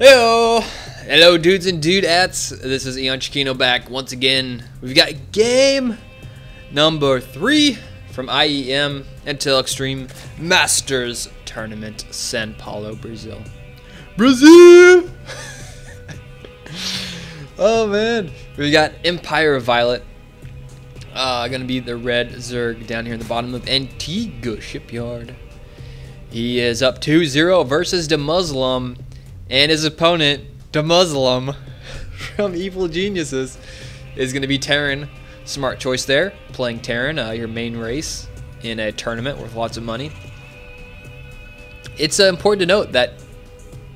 Heyo! Hello dudes and dudettes. This is EonShiKeno back once again. We've got game number 3 from IEM until Extreme Masters Tournament, São Paulo, Brazil. Brazil! Oh man. We got Empire viOLet. Gonna be the red Zerg down here in the bottom of Antigua Shipyard. He is up 2-0 versus DeMuslim. And his opponent, DeMuslim, from Evil Geniuses, is going to be Terran. Smart choice there, playing Terran, your main race, in a tournament worth lots of money. It's important to note that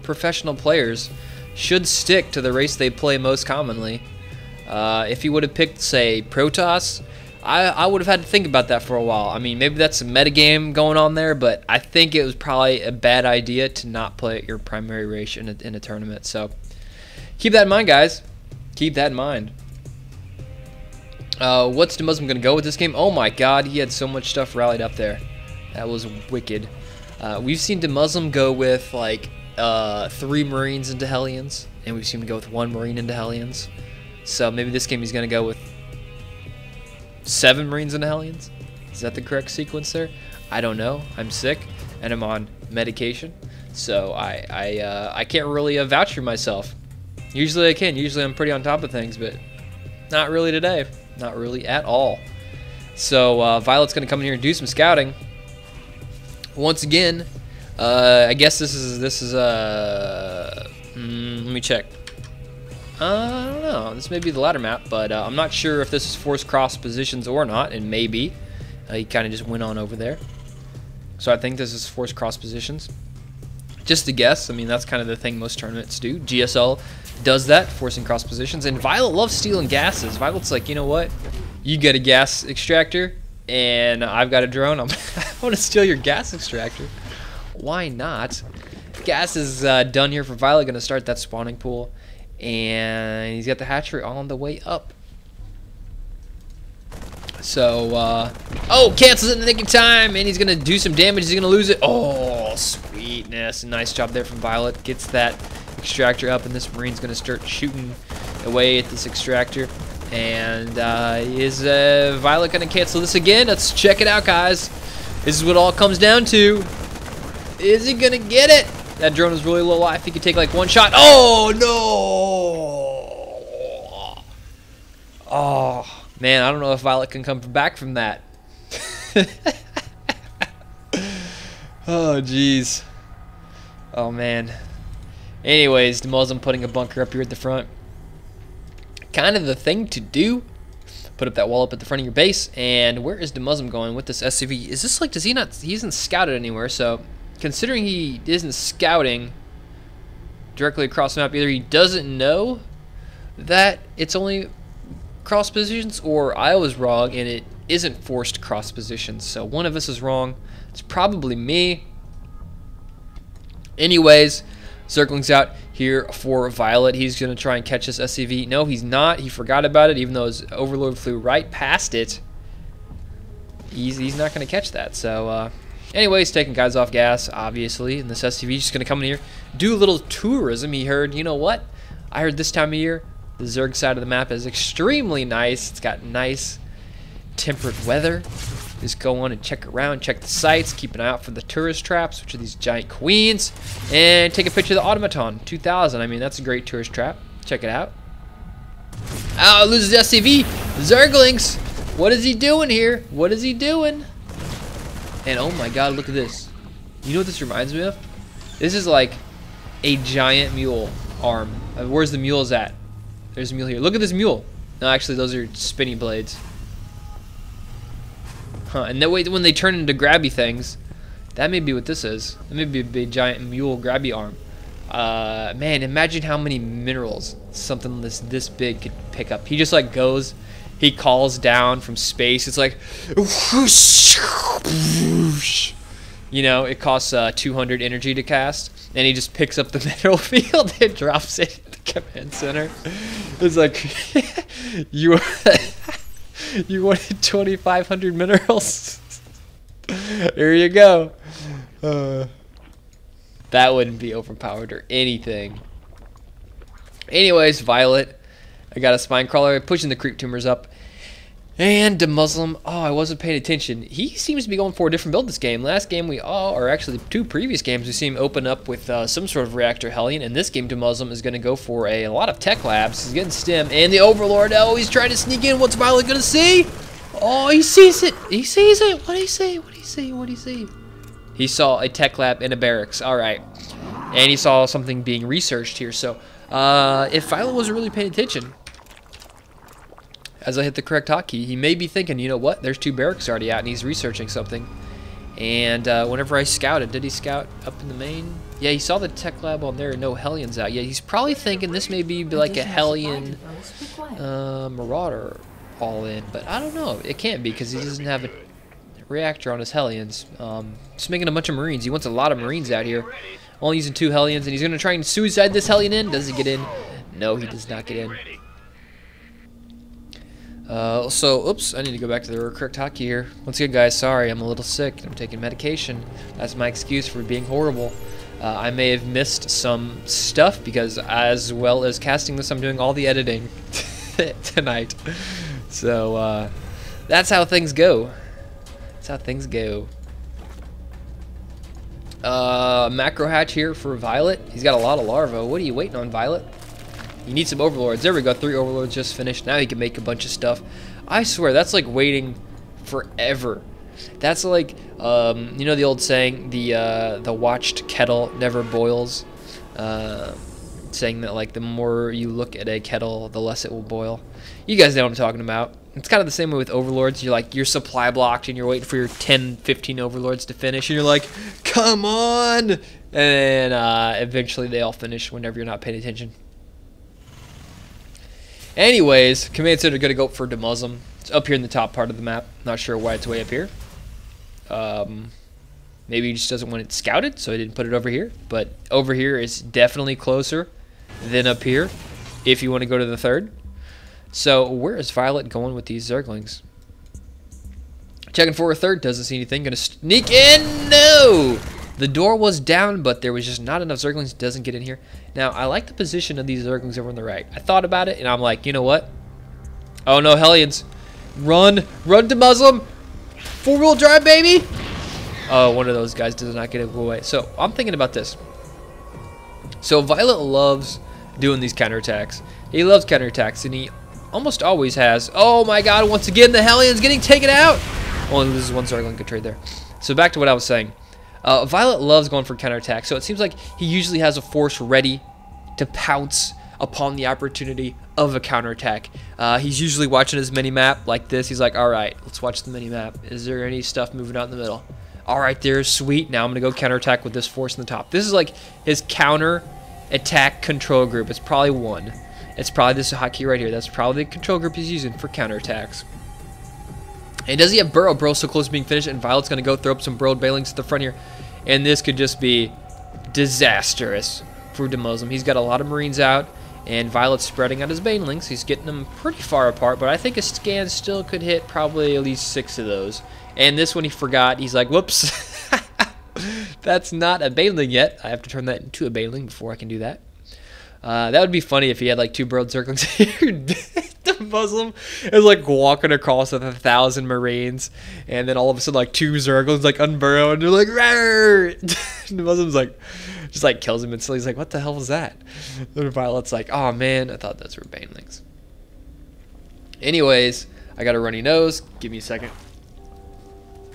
professional players should stick to the race they play most commonly. If you would have picked, say, Protoss, I would have had to think about that for a while. I mean, maybe that's a metagame going on there, but I think it was probably a bad idea to not play your primary race in a tournament. So keep that in mind, guys. Keep that in mind. What's DeMuslim going to go with this game? Oh my god, he had so much stuff rallied up there. That was wicked. We've seen DeMuslim go with like 3 Marines into Hellions, and we've seen him go with 1 Marine into Hellions. So maybe this game he's going to go with 7 Marines and Hellions? Is that the correct sequence there? I don't know. I'm sick and I'm on medication, so I can't really vouch for myself. Usually I can. Usually I'm pretty on top of things, but not really today. Not really at all. So viOLet's going to come in here and do some scouting. Once again, I guess this is let me check. I don't know. This may be the ladder map, but I'm not sure if this is forced cross positions or not. And maybe he kind of just went on over there. So I think this is forced cross positions. Just a guess. I mean, that's kind of the thing most tournaments do. GSL does that, forcing cross positions. And viOLet loves stealing gases. viOLet's like, you know what? You get a gas extractor, and I've got a drone. I want to steal your gas extractor. Why not? Gas is done here for viOLet. Going to start that spawning pool. And he's got the hatchery on the way up. So, oh, cancels it in the nick of time, and he's going to do some damage. He's going to lose it. Oh, sweetness. Nice job there from viOLet. Gets that extractor up, and this Marine's going to start shooting away at this extractor. And is viOLet going to cancel this again? Let's check it out, guys. This is what all comes down to. Is he going to get it? That drone is really low life. He could take like 1 shot. Oh, no. Oh, man. I don't know if viOLet can come back from that. Oh, jeez. Oh, man. Anyways, DeMuslim putting a bunker up here at the front. Kind of the thing to do. Put up that wall up at the front of your base. And where is DeMuslim going with this SCV? Is this like, does he not, he isn't scouted anywhere, so... Considering he isn't scouting directly across the map, either he doesn't know that it's only cross positions, or I was wrong and it isn't forced cross positions. So one of us is wrong. It's probably me. Anyways, Zergling's out here for viOLet. He's going to try and catch this SCV. No, he's not. He forgot about it, even though his Overlord flew right past it. He's not going to catch that. So, anyways, taking guys off gas, obviously, and this SCV is just going to come in here, do a little tourism. He heard, you know what? I heard this time of year, the Zerg side of the map is extremely nice. It's got nice temperate weather. Just go on and check around, check the sites, keep an eye out for the tourist traps, which are these giant queens, and take a picture of the Automaton 2000. I mean, that's a great tourist trap. Check it out. Oh, loses SCV. Zerglings. What is he doing here? What is he doing? And oh my god, look at this. You know what this reminds me of? This is like a giant mule arm. Where's the mules at? There's a mule here. Look at this mule. No, actually, those are spinny blades. Huh, and that way, when they turn into grabby things, that may be what this is. That may be a big giant mule grabby arm. Man, imagine how many minerals something this big could pick up. He just like goes, he calls down from space. It's like, whoosh, whoosh. You know, it costs 200 energy to cast, and he just picks up the mineral field and drops it at the command center. It's like, you wanted 2,500 minerals? There you go. That wouldn't be overpowered or anything. Anyways, viOLet. I got a spine crawler pushing the creep tumors up. And DeMuslim, oh, I wasn't paying attention. He seems to be going for a different build this game. Last game or actually 2 previous games, we see him open up with some sort of reactor Hellion. And this game, DeMuslim is going to go for a lot of tech labs. He's getting stim. And the Overlord, oh, he's trying to sneak in. What's viOLet going to see? Oh, he sees it. He sees it. What did he say? What did he say? What did he say? He saw a tech lab in a barracks. All right. And he saw something being researched here. So if viOLet wasn't really paying attention, as I hit the correct hotkey, he may be thinking, you know what, there's 2 barracks already out and he's researching something. And whenever I scouted, did he scout up in the main? Yeah, he saw the tech lab on there and no Hellions out. Yeah, he's probably thinking this may be like a Hellion Marauder all in. But I don't know, it can't be because he doesn't have a reactor on his Hellions. Just making a bunch of Marines. He wants a lot of Marines out here. Only using 2 Hellions, and he's going to try and suicide this Hellion in. Does he get in? No, he does not get in. Oops, I need to go back to the correct hotkey here. Once again, guys, sorry, I'm a little sick. I'm taking medication. That's my excuse for being horrible. I may have missed some stuff because as well as casting this, I'm doing all the editing tonight. So, that's how things go. That's how things go. Macro hatch here for viOLet. He's got a lot of larvae. What are you waiting on, viOLet? You need some overlords. There we go. 3 overlords just finished. Now he can make a bunch of stuff. I swear, that's like waiting forever. That's like, you know the old saying, the watched kettle never boils. Saying that like the more you look at a kettle, the less it will boil. You guys know what I'm talking about. It's kind of the same way with overlords. You're supply blocked and you're waiting for your 10, 15 overlords to finish, and you're like, come on! And then eventually they all finish whenever you're not paying attention. Anyways, command center going to go for DeMuslim. It's up here in the top part of the map. Not sure why it's way up here. Maybe he just doesn't want it scouted, so he didn't put it over here. But over here is definitely closer than up here, if you want to go to the 3rd. So where is viOLet going with these Zerglings? Checking for a 3rd, doesn't see anything. Going to sneak in. No! The door was down, but there was just not enough Zerglings. Doesn't get in here. Now, I like the position of these Zerglings over on the right. I thought about it, and I'm like, you know what? Oh, no, Hellions. Run. Run to Muslim. 4-wheel drive, baby. Oh, one of those guys does not get away. So, I'm thinking about this. So, viOLet loves doing these counterattacks. He loves counterattacks, and he almost always has. Oh, my God. Once again, the Hellions getting taken out. Only loses 1 Zergling. Good trade there. So, back to what I was saying. viOLet loves going for counterattack, so it seems like he usually has a force ready to pounce upon the opportunity of a counterattack. He's usually watching his mini-map like this. He's like, alright, let's watch the mini-map. Is there any stuff moving out in the middle? Alright, there's sweet. Now I'm going to go counterattack with this force in the top. This is like his counter-attack control group. It's probably 1. It's probably this hotkey right here. That's probably the control group he's using for counterattacks. And does he have Burrow? Burrow's so close to being finished, and viOLet's going to go throw up some burrowed Banelings at the front here. And this could just be disastrous for DeMuslim. He's got a lot of Marines out, and viOLet's spreading out his Banelings. He's getting them pretty far apart, but I think a scan still could hit probably at least 6 of those. And this one he forgot. He's like, whoops. That's not a Baneling yet. I have to turn that into a Baneling before I can do that. That would be funny if he had like 2 burrowed Zerglings here. The Muslim is like walking across with 1,000 Marines, and then all of a sudden like 2 Zerglings like unburrow, and they're like, rawr! The Muslim's like, just like kills him instantly. He's like, what the hell was that? And viOLet's like, oh man, I thought those were Banelings. Anyways, I got a runny nose. Give me a second.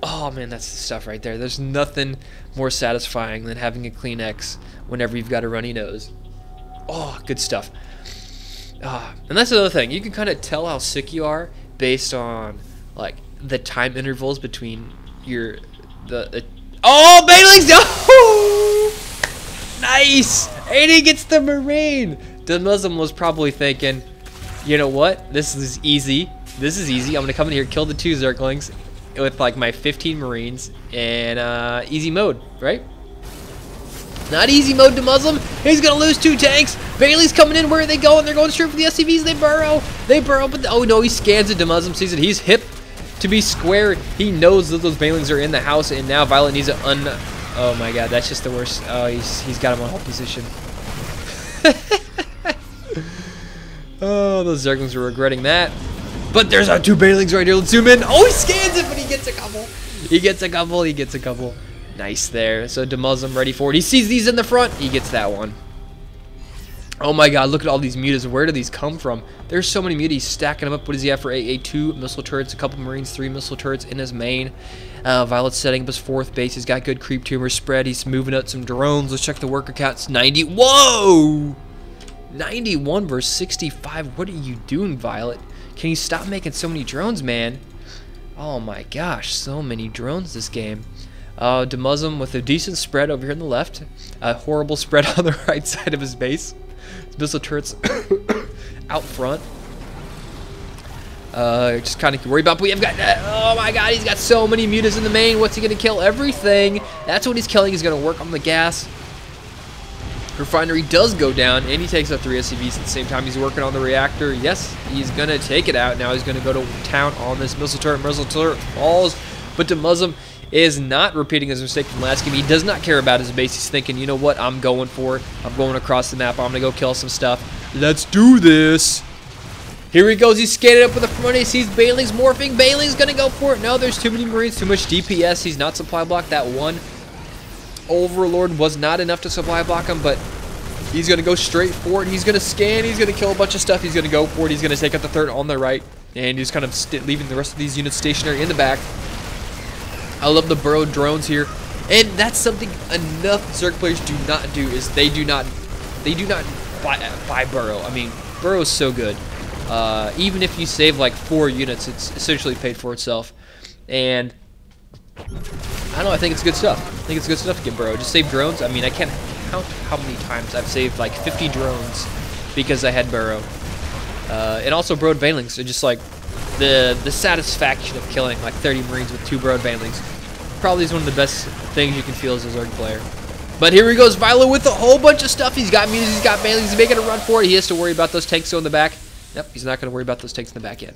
Oh man, that's the stuff right there. There's nothing more satisfying than having a clean X whenever you've got a runny nose. Oh, good stuff. And that's another thing. You can kind of tell how sick you are based on like the time intervals between your oh, Banelings! Oh! Nice! And he gets the Marine. The Muslim was probably thinking, you know what? This is easy. This is easy. I'm gonna come in here, kill the 2 Zerglings with like my 15 Marines and easy mode, right? Not easy mode to Muslim. He's gonna lose 2 tanks. Bailey's coming in. Where are they going? They're going straight for the SCVs. They burrow. They burrow, but oh no, he scans it. DeMuslim sees it. He's hip to be square. He knows that those Banelings are in the house, and now viOLet needs to oh my god, that's just the worst. Oh, he's got him on hold position. Oh, those Zerglings are regretting that. But there's our 2 Banelings right here. Let's zoom in. Oh, he scans it, but he gets a couple. He gets a couple. He gets a couple. Nice there. So DeMuslim ready for it. He sees these in the front. He gets that one. Oh my god, look at all these mutas. Where do these come from? There's so many mutas. He's stacking them up. What does he have for AA? 2 missile turrets, a couple Marines, 3 missile turrets in his main. Violet's setting up his 4th base. He's got good creep tumor spread. He's moving out some drones. Let's check the worker counts. 90. Whoa! 91 versus 65. What are you doing, Violet? Can you stop making so many drones, man? Oh my gosh, so many drones this game. DeMuslim with a decent spread over here on the left. A horrible spread on the right side of his base. Missile turrets out front. Just kind of worry about, but we have got, oh my god, he's got so many mutas in the main. What's he going to kill? Everything. That's what he's killing. He's going to work on the gas. Refinery does go down, and he takes out 3 SCVs at the same time. He's working on the reactor. Yes, he's going to take it out. Now he's going to go to town on this missile turret. Missile turret falls, but DeMuslim is not repeating his mistake from last game. He does not care about his base. He's thinking, you know what, I'm going for it. I'm going across the map. I'm going to go kill some stuff. Let's do this. Here he goes. He's scanning up with the front. He sees Baneling's morphing. Baneling's going to go for it. No, there's too many Marines, too much DPS. He's not supply blocked. That one Overlord was not enough to supply block him, but he's going to go straight for it. He's going to scan. He's going to kill a bunch of stuff. He's going to go for it. He's going to take out the 3rd on the right, and he's kind of leaving the rest of these units stationary in the back. I love the burrowed drones here, and that's something enough Zerg players do not do, is they do not buy burrow. I mean, burrow is so good. Even if you save like 4 units, it's essentially paid for itself. And I don't know, I think it's good stuff. I think it's good stuff to get burrow. Just save drones. I mean, I can't count how many times I've saved like 50 drones because I had burrow. And also burrowed Banelings. So just like the satisfaction of killing like 30 Marines with 2 burrowed Banelings probably is one of the best things you can feel as a Zerg player. But here he goes, Violet with a whole bunch of stuff. He's got mutas, he's got Banelings, he's making a run for it. He has to worry about those tanks still in the back. Yep, he's not going to worry about those tanks in the back yet.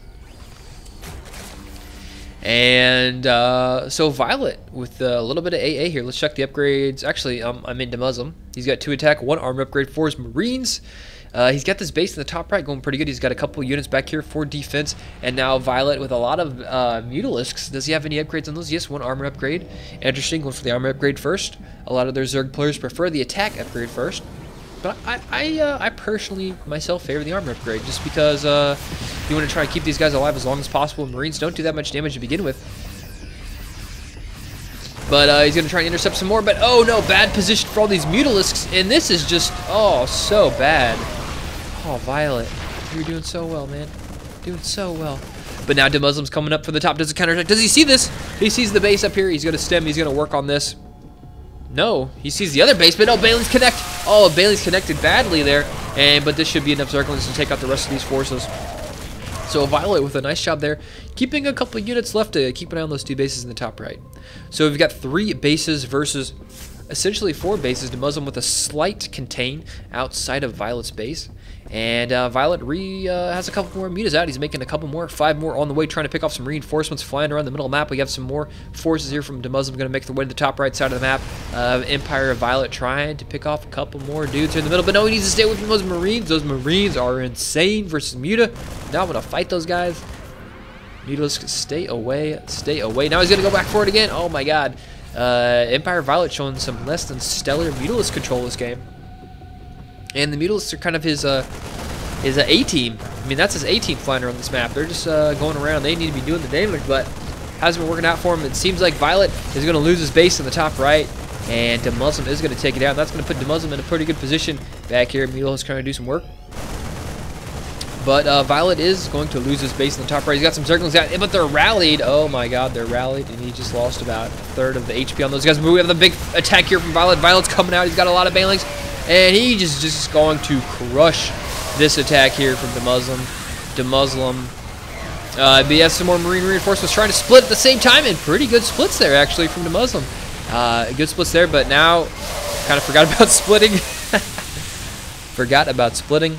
And so Violet with a little bit of AA here. Let's check the upgrades. Actually, I'm in DeMuslim. He's got 2 attack, 1 armor upgrade for his Marines. He's got this base in the top right going pretty good. He's got a couple units back here for defense. And now Violet with a lot of Mutalisks. Does he have any upgrades on those? Yes, 1 armor upgrade. Interesting, going for the armor upgrade first. A lot of their Zerg players prefer the attack upgrade first. But I personally, myself, favor the armor upgrade just because you want to try to keep these guys alive as long as possible. Marines don't do that much damage to begin with. But he's going to try and intercept some more. But, oh, no, bad position for all these Mutalisks. And this is just, oh, so bad. Oh, Violet, you're doing so well, man. Doing so well. But now DeMuslim's coming up for the top. Does a counterattack. Does he see this? He sees the base up here. He's going to stem. He's going to work on this. No, he sees the other base, but oh, Baneling's connect. Oh, Baneling's connected badly there. But this should be enough Zerglings to take out the rest of these forces. So Violet with a nice job there, keeping a couple of units left to keep an eye on those 2 bases in the top right. So we've got 3 bases versus essentially 4 bases. DeMuslim with a slight contain outside of Violet's base. And Violet has a couple more mutas out. He's making a couple more, 5 more on the way, trying to pick off some reinforcements flying around the middle of the map. We have some more forces here from DeMuslim going to make their way to the top right side of the map. Empire of Violet trying to pick off a couple more dudes here in the middle, but no, he needs to stay away from those Marines. Those Marines are insane versus Muta. Now I'm going to fight those guys. Mutalisk, stay away, stay away. Now he's going to go back for it again. Oh my god. Empire of Violet showing some less than stellar Mutalisk control this game. And the Mutalisks are kind of his A-team. I mean, that's his A-team flying around this map. They're just going around. They need to be doing the damage, but hasn't been working out for him. It seems like Violet is going to lose his base in the top right, and DeMuslim is going to take it out. That's going to put DeMuslim in a pretty good position back here. Mutalisk trying to do some work. But Violet is going to lose his base in the top right. He's got some Zerglings out, but they're rallied. Oh my god, they're rallied, and he just lost about 1/3 of the HP on those guys. But we have the big attack here from Violet. Violet's coming out. He's got a lot of Banelings. And he just going to crush this attack here from DeMuslim. But he has some more Marine reinforcements trying to split at the same time, and pretty good splits there actually from DeMuslim. Good splits there, but now kind of forgot about splitting. Forgot about splitting.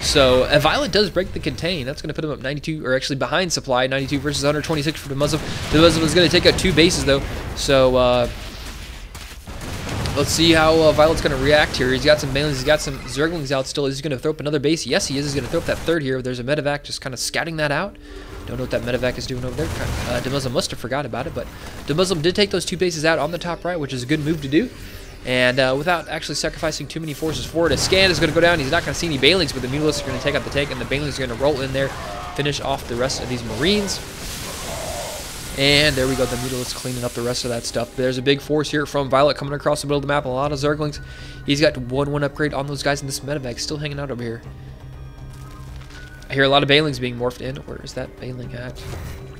So Violet does break the contain. That's going to put him up 92, or actually behind supply, 92 versus 126 for DeMuslim. DeMuslim is going to take out 2 bases though. So Let's see how viOLet's going to react here. He's got some Banelings, he's got some Zerglings out still. Is he going to throw up another base? Yes, he is. He's going to throw up that third here. There's a medevac just kind of scouting that out. Don't know what that medevac is doing over there. DeMuslim must have forgot about it, but DeMuslim did take those 2 bases out on the top right, which is a good move to do. And without actually sacrificing too many forces forward, a scan is going to go down. He's not going to see any Banelings, but the Mutalisks are going to take out the tank, and the Banelings are going to roll in there, finish off the rest of these Marines. And there we go, the Mutalisk cleaning up the rest of that stuff. There's a big force here from viOLet coming across the middle of the map. A lot of Zerglings. He's got 1/1 upgrade on those guys, and this medevac still hanging out over here. I hear a lot of Banelings being morphed in. Where is that Baneling at?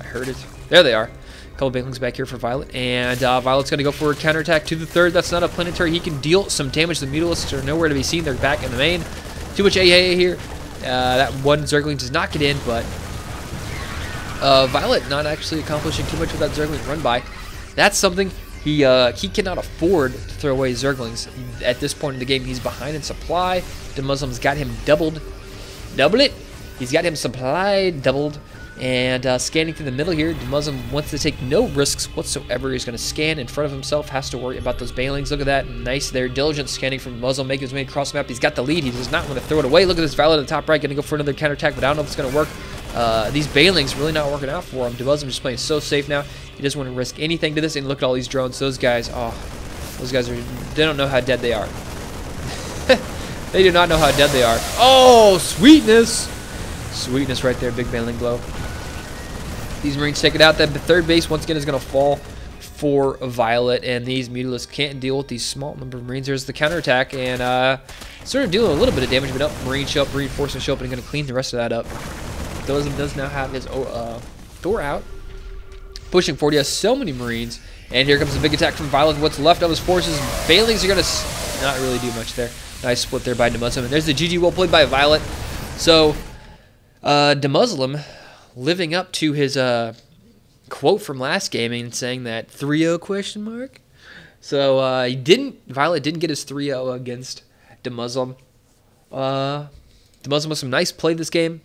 I heard it. There they are. A couple Banelings back here for viOLet. And viOLet's going to go for a counterattack to the third. That's not a planetary. He can deal some damage. The Mutalisks are nowhere to be seen. They're back in the main. Too much AA here. That one Zergling does not get in, but viOLet not actually accomplishing too much with that Zergling run by. That's something he cannot afford to throw away Zerglings. At this point in the game, he's behind in supply. DeMuslim's got him doubled. Double it. He's got him supply doubled. And scanning through the middle here, DeMuslim wants to take no risks whatsoever. He's going to scan in front of himself, has to worry about those Banelings. Look at that. Nice there. Diligent scanning from DeMuslim, making his way across the map. He's got the lead. He does not want to throw it away. Look at this viOLet at the top right, going to go for another counterattack, but I don't know if it's going to work. These Banelings really not working out for him. DeMuslim just playing so safe now. He doesn't want to risk anything to this. And look at all these drones. Those guys, they don't know how dead they are. They do not know how dead they are. Oh, sweetness. Sweetness right there. Big Baneling blow. These Marines take it out. That third base, once again, is going to fall for viOLet. And these Mutalisks can't deal with these small number of Marines. There's the counterattack. And sort of dealing a little bit of damage. But up, Marines show up, reinforcements show up, and going to clean the rest of that up. DeMuslim does now have his Thor out. Pushing forward. He has so many Marines. And here comes the big attack from viOLet. What's left of his forces. Banelings are going to not really do much there. Nice split there by DeMuslim. And there's the GG well played by viOLet. So, DeMuslim living up to his quote from last game and saying that 3-0 question mark. So, viOLet didn't get his 3-0 against DeMuslim. DeMuslim with some nice play this game.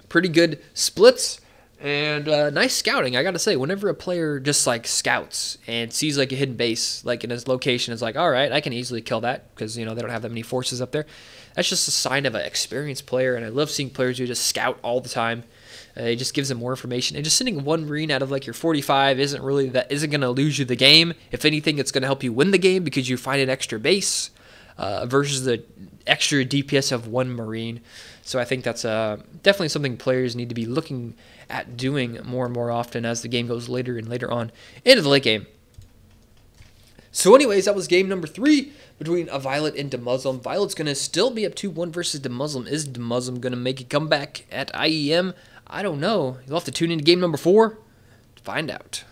Pretty good splits. And nice scouting, I gotta say. Whenever a player just like scouts and sees like a hidden base, like in his location, it's like, all right, I can easily kill that because they don't have that many forces up there. That's just a sign of an experienced player, and I love seeing players who just scout all the time. It just gives them more information. And just sending one Marine out of like your 45 isn't gonna lose you the game. If anything, it's gonna help you win the game because you find an extra base versus the extra DPS of one Marine. So I think that's definitely something players need to be looking at doing more and more often as the game goes later and later on into the late game. So anyways, that was game number 3 between viOLet and DeMuslim. viOLet's going to still be up 2-1 versus DeMuslim. Is DeMuslim going to make a comeback at IEM? I don't know. You'll have to tune into game number 4 to find out.